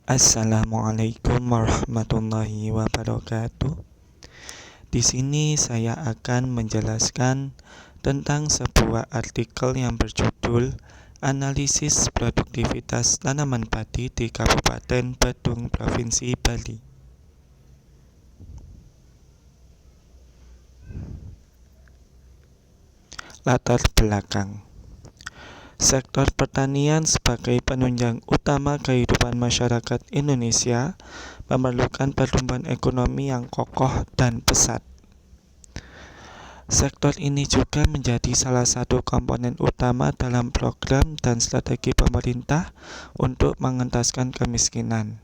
Assalamualaikum warahmatullahi wabarakatuh. Di sini saya akan menjelaskan tentang sebuah artikel yang berjudul Analisis Produktivitas Tanaman Padi di Kabupaten Badung, Provinsi Bali. Latar belakang. Sektor pertanian sebagai penunjang utama kehidupan masyarakat Indonesia memerlukan pertumbuhan ekonomi yang kokoh dan pesat. Sektor ini juga menjadi salah satu komponen utama dalam program dan strategi pemerintah untuk mengentaskan kemiskinan.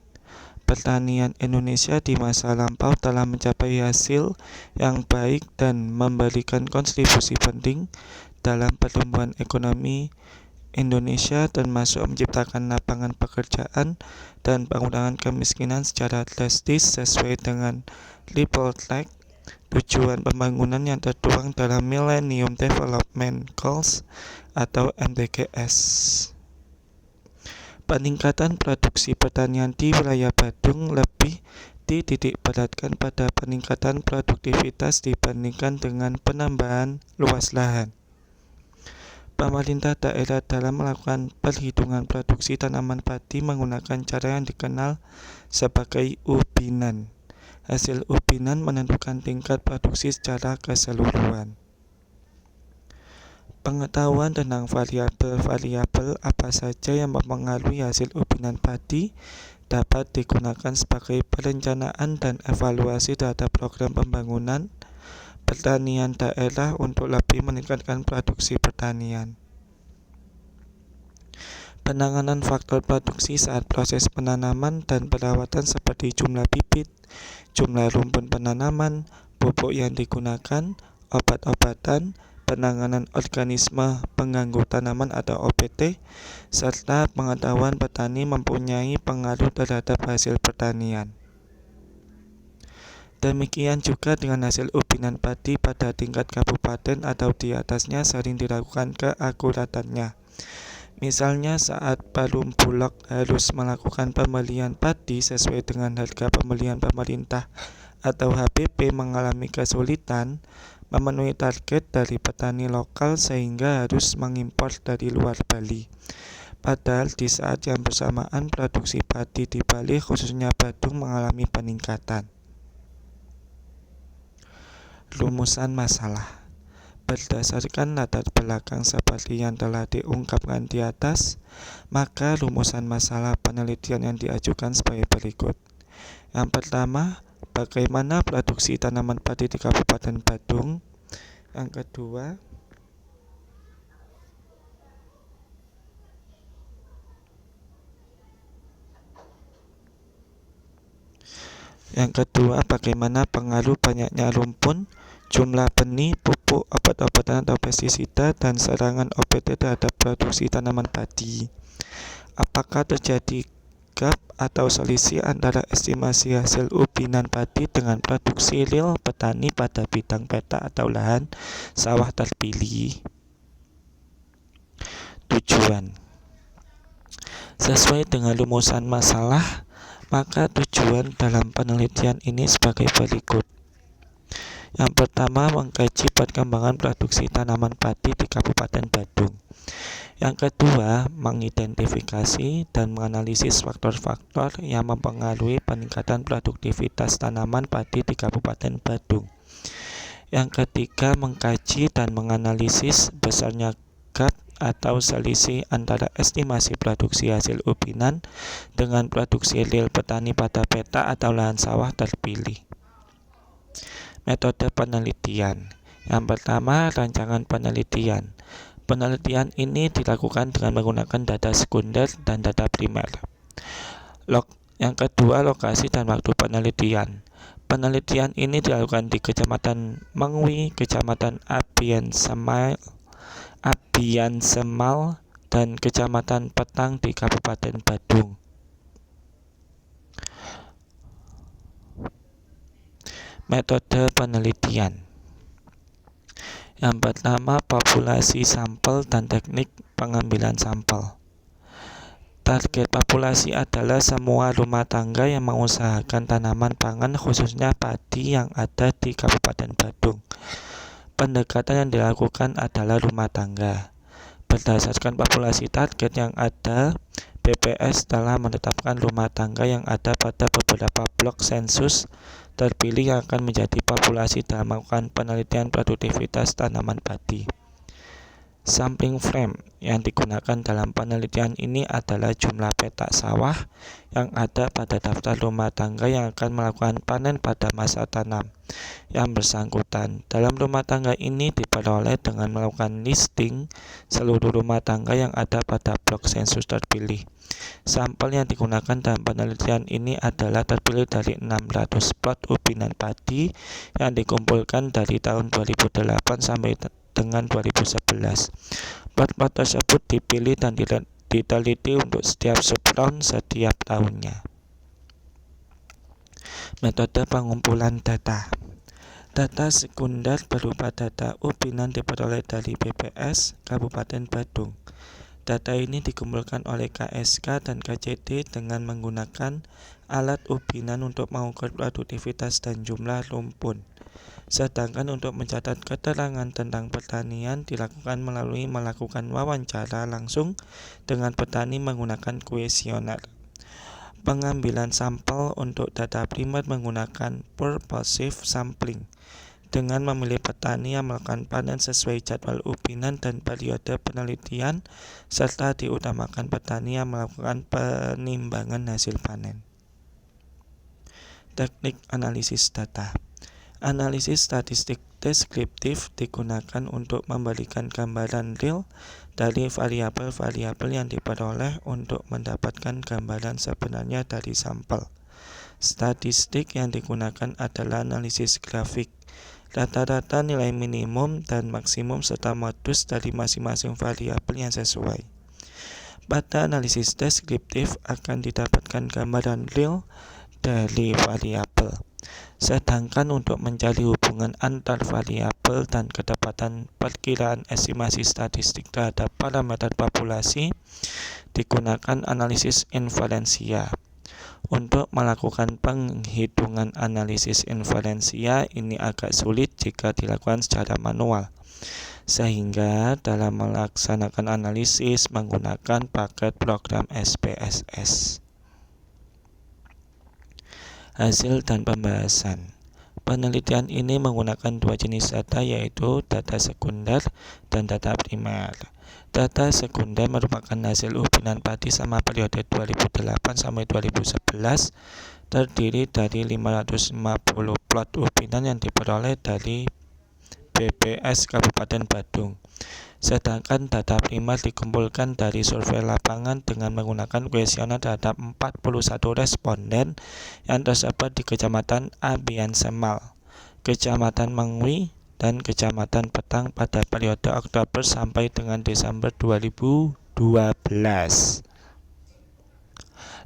Pertanian Indonesia di masa lampau telah mencapai hasil yang baik dan memberikan kontribusi penting dalam pertumbuhan ekonomi Indonesia, termasuk menciptakan lapangan pekerjaan dan pengurangan kemiskinan secara drastis sesuai dengan Triple Track tujuan pembangunan yang tertuang dalam Millennium Development Goals atau MDGs. Peningkatan produksi pertanian di wilayah Badung lebih dititik beratkan pada peningkatan produktivitas dibandingkan dengan penambahan luas lahan. Pemerintah daerah dalam melakukan perhitungan produksi tanaman padi menggunakan cara yang dikenal sebagai ubinan. Hasil ubinan menentukan tingkat produksi secara keseluruhan. Pengetahuan tentang variabel-variabel apa saja yang mempengaruhi hasil ubinan padi dapat digunakan sebagai perencanaan dan evaluasi terhadap program pembangunan pertanian daerah untuk lebih meningkatkan produksi pertanian. Penanganan faktor produksi saat proses penanaman dan perawatan seperti jumlah bibit, jumlah rumpun penanaman, pupuk yang digunakan, obat-obatan, penanganan organisme pengganggu tanaman atau OPT, serta pengetahuan petani mempunyai pengaruh terhadap hasil pertanian. Demikian juga dengan hasil ubinan padi pada tingkat kabupaten atau di atasnya sering diragukan keakuratannya. Misalnya saat Perum Bulog harus melakukan pembelian padi sesuai dengan harga pembelian pemerintah atau HPP mengalami kesulitan memenuhi target dari petani lokal sehingga harus mengimpor dari luar Bali. Padahal di saat yang bersamaan produksi padi di Bali khususnya Badung mengalami peningkatan. Rumusan masalah. Berdasarkan latar belakang seperti yang telah diungkapkan di atas, maka rumusan masalah penelitian yang diajukan sebagai berikut. Yang pertama, bagaimana produksi tanaman padi di Kabupaten Badung? Yang kedua, bagaimana pengaruh banyaknya rumpun, jumlah benih, pupuk, obat-obatan atau pestisida, dan serangan OPT terhadap produksi tanaman padi. Apakah terjadi gap atau selisih antara estimasi hasil ubinan padi dengan produksi real petani pada bidang petak atau lahan sawah terpilih? Tujuan. Sesuai dengan rumusan masalah, maka tujuan dalam penelitian ini sebagai berikut. Yang pertama, mengkaji perkembangan produksi tanaman padi di Kabupaten Badung. Yang kedua, mengidentifikasi dan menganalisis faktor-faktor yang mempengaruhi peningkatan produktivitas tanaman padi di Kabupaten Badung. Yang ketiga, mengkaji dan menganalisis besarnya gap atau selisih antara estimasi produksi hasil ubinan dengan produksi real petani pada petak atau lahan sawah terpilih. Metode penelitian. Yang pertama, rancangan penelitian. Penelitian ini dilakukan dengan menggunakan data sekunder dan data primer. Yang kedua, lokasi dan waktu penelitian. Penelitian ini dilakukan di Kecamatan Mengwi, Kecamatan Abian Semal, dan Kecamatan Petang di Kabupaten Badung. Metode penelitian. Yang pertama, populasi sampel dan teknik pengambilan sampel. Target populasi adalah semua rumah tangga yang mengusahakan tanaman pangan khususnya padi yang ada di Kabupaten Badung. Pendekatan yang dilakukan adalah rumah tangga. Berdasarkan populasi target yang ada, BPS telah menetapkan rumah tangga yang ada pada beberapa blok sensus terpilih yang akan menjadi populasi dalam melakukan penelitian produktivitas tanaman padi. Sampling frame yang digunakan dalam penelitian ini adalah jumlah petak sawah yang ada pada daftar rumah tangga yang akan melakukan panen pada masa tanam yang bersangkutan. Dalam rumah tangga ini diperoleh dengan melakukan listing seluruh rumah tangga yang ada pada blok sensus terpilih. Sampel yang digunakan dalam penelitian ini adalah terpilih dari 600 plot ubinan padi yang dikumpulkan dari tahun 2008 sampai dengan 2011. Plot-plot tersebut dipilih dan diteliti untuk setiap subround setiap tahunnya. Metode pengumpulan data. Data sekunder berupa data ubinan diperoleh dari BPS Kabupaten Badung. Data ini dikumpulkan oleh KSK dan KCD dengan menggunakan alat ubinan untuk mengukur produktivitas dan jumlah rumpun. Sedangkan untuk mencatat keterangan tentang pertanian dilakukan melalui melakukan wawancara langsung dengan petani menggunakan kuesioner. Pengambilan sampel untuk data primer menggunakan purposive sampling dengan memilih petani yang melakukan panen sesuai jadwal ubinan dan periode penelitian serta diutamakan petani yang melakukan penimbangan hasil panen. Teknik analisis data. Analisis statistik deskriptif digunakan untuk memberikan gambaran real dari variabel-variabel yang diperoleh untuk mendapatkan gambaran sebenarnya dari sampel. Statistik yang digunakan adalah analisis grafik, rata-rata nilai minimum dan maksimum serta modus dari masing-masing variabel yang sesuai. Pada analisis deskriptif akan didapatkan gambaran real dari variabel. Sedangkan untuk mencari hubungan antar variabel dan ketepatan perkiraan estimasi statistik terhadap parameter populasi digunakan analisis inferensia. Untuk melakukan penghitungan analisis inferensia ini agak sulit jika dilakukan secara manual, sehingga dalam melaksanakan analisis menggunakan paket program SPSS. Hasil dan pembahasan. Penelitian ini menggunakan dua jenis data, yaitu data sekunder dan data primer. Data sekunder merupakan hasil ubinan padi sama periode 2008 sampai 2011, terdiri dari 550 plot ubinan yang diperoleh dari BPS Kabupaten Badung. Sedangkan data primer dikumpulkan dari survei lapangan dengan menggunakan kuesioner terhadap 41 responden yang tersebar di Kecamatan Abian Semal, Kecamatan Mengwi, dan Kecamatan Petang pada periode Oktober sampai dengan Desember 2012.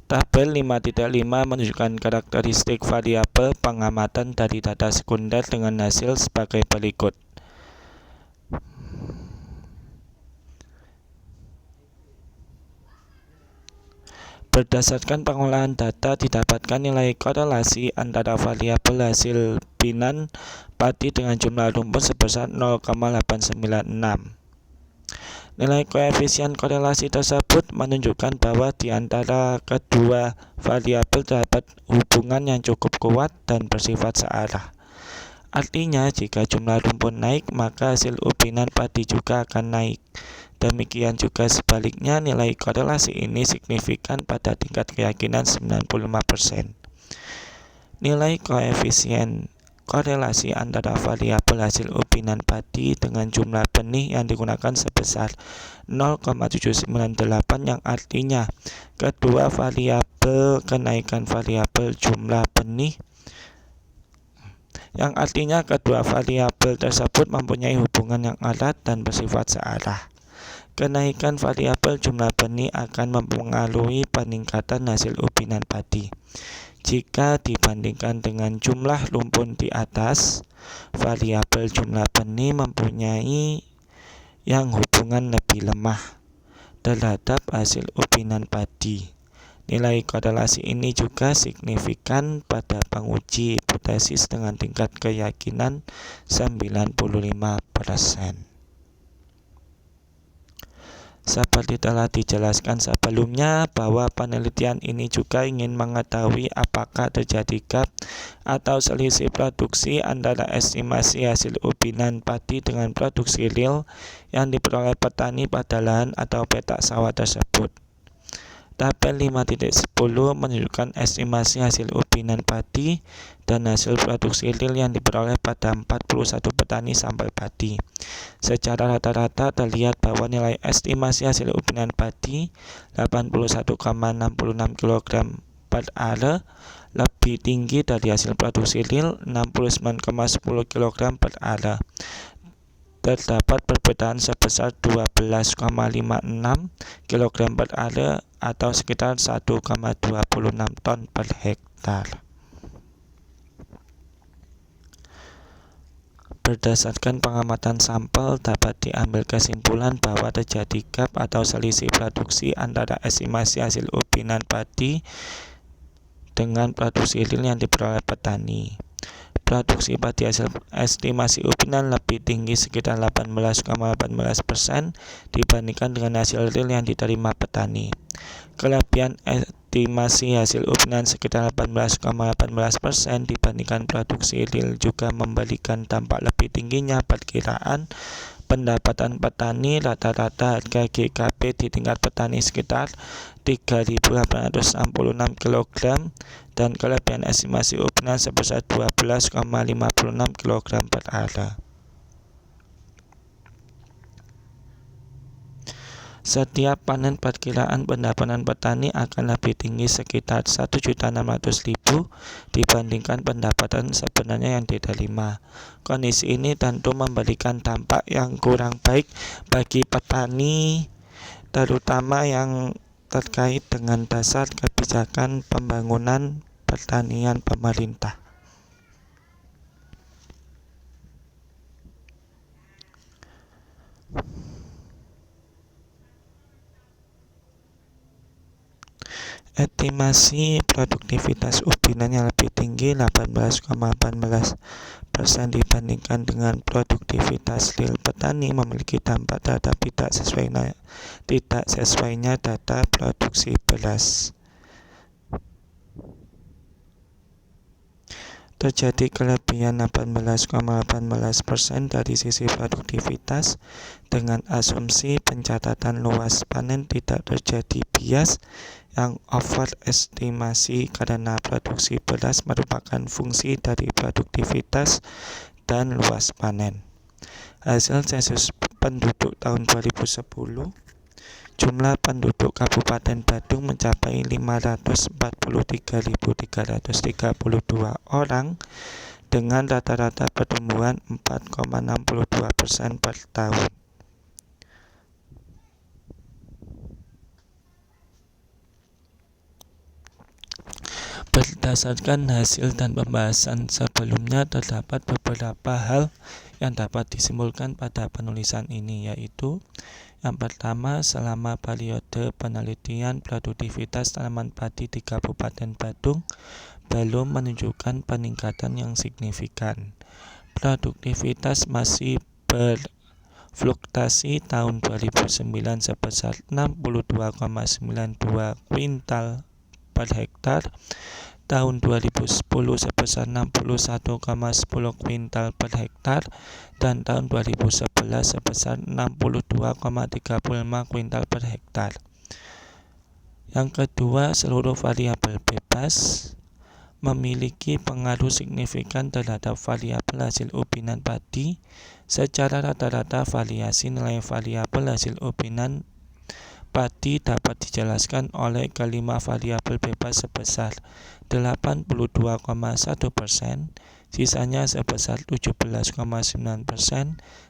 Tabel 5.5 menunjukkan karakteristik variabel pengamatan dari data sekunder dengan hasil sebagai berikut. Berdasarkan pengolahan data didapatkan nilai korelasi antara variabel hasil binan padi dengan jumlah rumpun sebesar 0,896. Nilai koefisien korelasi tersebut menunjukkan bahwa di antara kedua variabel terdapat hubungan yang cukup kuat dan bersifat searah. Artinya, jika jumlah rumpun naik, maka hasil ubinan padi juga akan naik. Demikian juga sebaliknya, nilai korelasi ini signifikan pada tingkat keyakinan 95%. Nilai koefisien korelasi antara variabel hasil ubinan padi dengan jumlah benih yang digunakan sebesar 0,798, yang artinya kedua variabel kenaikan variabel jumlah benih tersebut mempunyai hubungan yang erat dan bersifat searah. Kenaikan variabel jumlah benih akan mempengaruhi peningkatan hasil ubinan padi. Jika dibandingkan dengan jumlah rumpun di atas, variabel jumlah benih mempunyai yang hubungan lebih lemah. terhadap hasil ubinan padi. Nilai korelasi ini juga signifikan pada penguji hipotesis dengan tingkat keyakinan 95%. Seperti telah dijelaskan sebelumnya bahwa penelitian ini juga ingin mengetahui apakah terjadi gap atau selisih produksi antara estimasi hasil ubinan padi dengan produksi real yang diperoleh petani pada lahan atau petak sawah tersebut. Tabel 5.10 menunjukkan estimasi hasil ubinan padi dan hasil produksi real yang diperoleh pada 41 petani sampel padi. Secara rata-rata terlihat bahwa nilai estimasi hasil ubinan padi 81,66 kg per are lebih tinggi dari hasil produksi real 69,10 kg per are. Terdapat perbedaan sebesar 12,56 kg per are atau sekitar 1,26 ton per hektar. Berdasarkan pengamatan sampel, dapat diambil kesimpulan bahwa terjadi gap atau selisih produksi antara estimasi hasil ubinan padi dengan produksi real yang diperoleh petani. Produksi padi hasil estimasi ubinan lebih tinggi sekitar 18,18% dibandingkan dengan hasil real yang diterima petani. Kelebihan estimasi hasil ubinan sekitar 18,18% dibandingkan produksi real juga memberikan dampak lebih tingginya perkiraan pendapatan petani. Rata-rata harga GKP di tingkat petani sekitar 3.866 kg dan kelebihan estimasi ubinan sebesar 12,56 kg per are. Setiap panen perkiraan pendapatan petani akan lebih tinggi sekitar 1.600.000 dibandingkan pendapatan sebenarnya yang diterima. Kondisi ini tentu memberikan dampak yang kurang baik bagi petani, terutama yang terkait dengan dasar kebijakan pembangunan pertanian pemerintah. Estimasi produktivitas ubinan yang lebih tinggi 18,18% dibandingkan dengan produktivitas real petani memiliki dampak terhadap tidak sesuainya data produksi beras. Terjadi kelebihan 18,18% dari sisi produktivitas dengan asumsi pencatatan luas panen tidak terjadi bias yang overestimasi karena produksi beras merupakan fungsi dari produktivitas dan luas panen. Hasil sensus penduduk tahun 2010, jumlah penduduk Kabupaten Badung mencapai 543.332 orang dengan rata-rata pertumbuhan 4,62% per tahun. Berdasarkan hasil dan pembahasan sebelumnya, terdapat beberapa hal yang dapat disimpulkan pada penulisan ini, yaitu yang pertama, selama periode penelitian produktivitas tanaman padi di Kabupaten Badung belum menunjukkan peningkatan yang signifikan. Produktivitas masih berfluktuasi tahun 2009 sebesar 62,92 kuintal per hektar, tahun 2010 sebesar 61,10 kuintal per hektar, dan tahun 2011 sebesar 62,35 kuintal per hektar. Yang kedua, seluruh variabel bebas memiliki pengaruh signifikan terhadap variabel hasil ubinan padi. Secara rata-rata, variasi nilai variabel hasil ubinan padi dapat dijelaskan oleh kelima variabel bebas sebesar 82,1%, sisanya sebesar 17,9%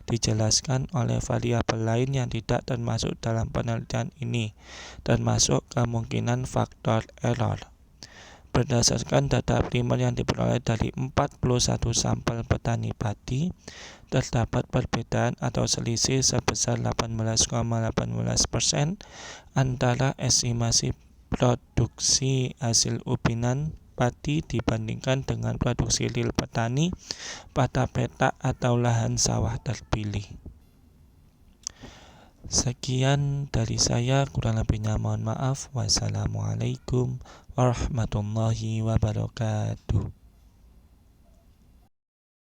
dijelaskan oleh variabel lain yang tidak termasuk dalam penelitian ini, termasuk kemungkinan faktor error. Berdasarkan data primer yang diperoleh dari 41 sampel petani padi, terdapat perbedaan atau selisih sebesar 18,18% antara estimasi produksi hasil ubinan padi dibandingkan dengan produksi real petani pada petak atau lahan sawah terpilih. Sekian dari saya, kurang lebihnya mohon maaf. Wassalamualaikum warahmatullahi wabarakatuh.